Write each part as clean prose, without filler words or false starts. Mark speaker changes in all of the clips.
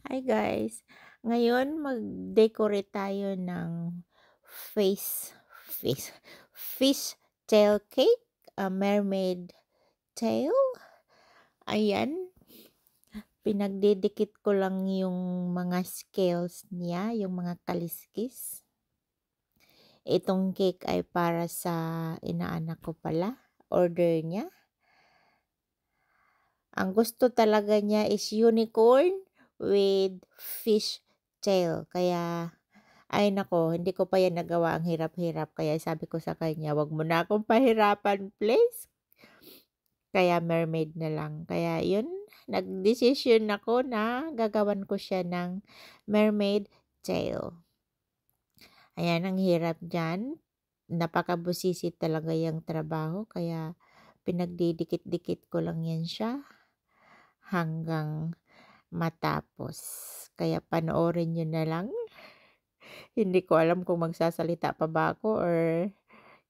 Speaker 1: Hi guys! Ngayon mag-decorate tayo ng face face fish tail cake, a mermaid tail. Ayan, pinagdidikit ko lang yung mga scales niya, yung mga kaliskis. Itong cake ay para sa inaanak ko pala, order niya. Ang gusto talaga niya is unicorn with fish tail. Kaya, ay nako, hindi ko pa yan nagawa, ang hirap-hirap. Kaya sabi ko sa kanya, "Wag mo na akong pahirapan please." Kaya mermaid na lang. Kaya yun, nagdesisyon ako na gagawan ko siya ng mermaid tail. Ayan, ang hirap diyan. Napakabusisi talaga yung trabaho kaya pinagdidikit-dikit ko lang yan siya hanggang matapos. Kaya panoorin niyo na lang. Hindi ko alam kung magsasalita pa ba ako or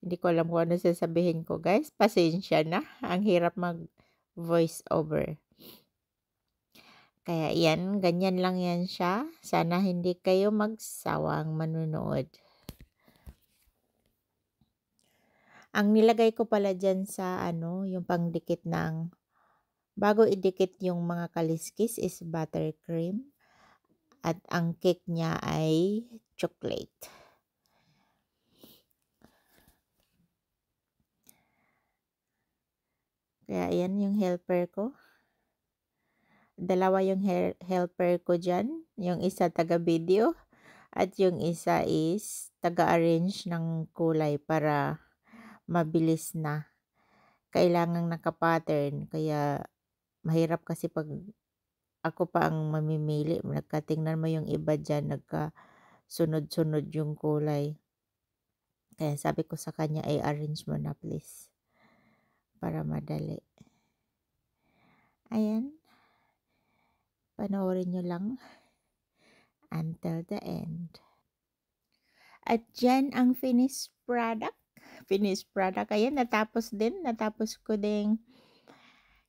Speaker 1: hindi ko alam kung ano sasabihin ko, guys. Pasensya na, ang hirap mag-voice over. Kaya yan, ganyan lang yan siya. Sana hindi kayo magsawang manonood. Ang nilagay ko pala diyan sa ano, yung pangdikit ng bago idikit yung mga kaliskis is buttercream at ang cake niya ay chocolate. Kaya ayan yung helper ko. Dalawa yung helper ko diyan, yung isa taga-video at yung isa is taga-arrange ng kulay para mabilis na. Kailangang naka-pattern kaya mahirap kasi 'pag ako pa ang mamimili, tingnan mo yung iba diyan nagkasunod-sunod yung kulay. Kaya sabi ko sa kanya, i-arrange mo na please, para madali. Ayan, panoorin niyo lang until the end. At yan ang finished product. Finished product. Ayan, natapos ko ding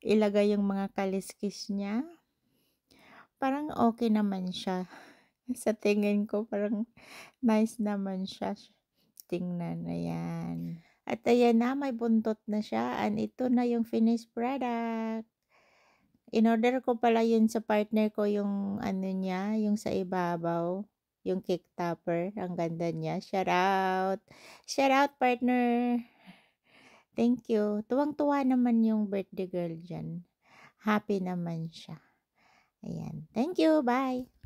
Speaker 1: ilagay yung mga kaliskis niya. Parang okay naman siya. Sa tingin ko parang nice naman siya tingnan, ayan. At ayan na, may buntot na siya and ito na yung finished product. In-order ko pala yun sa partner ko yung ano niya, yung sa ibabaw, yung cake topper, ang ganda niya. Shout out! Shout out partner! Thank you. Tuwang-tuwa naman yung birthday girl diyan. Happy naman siya. Ayan. Thank you, bye!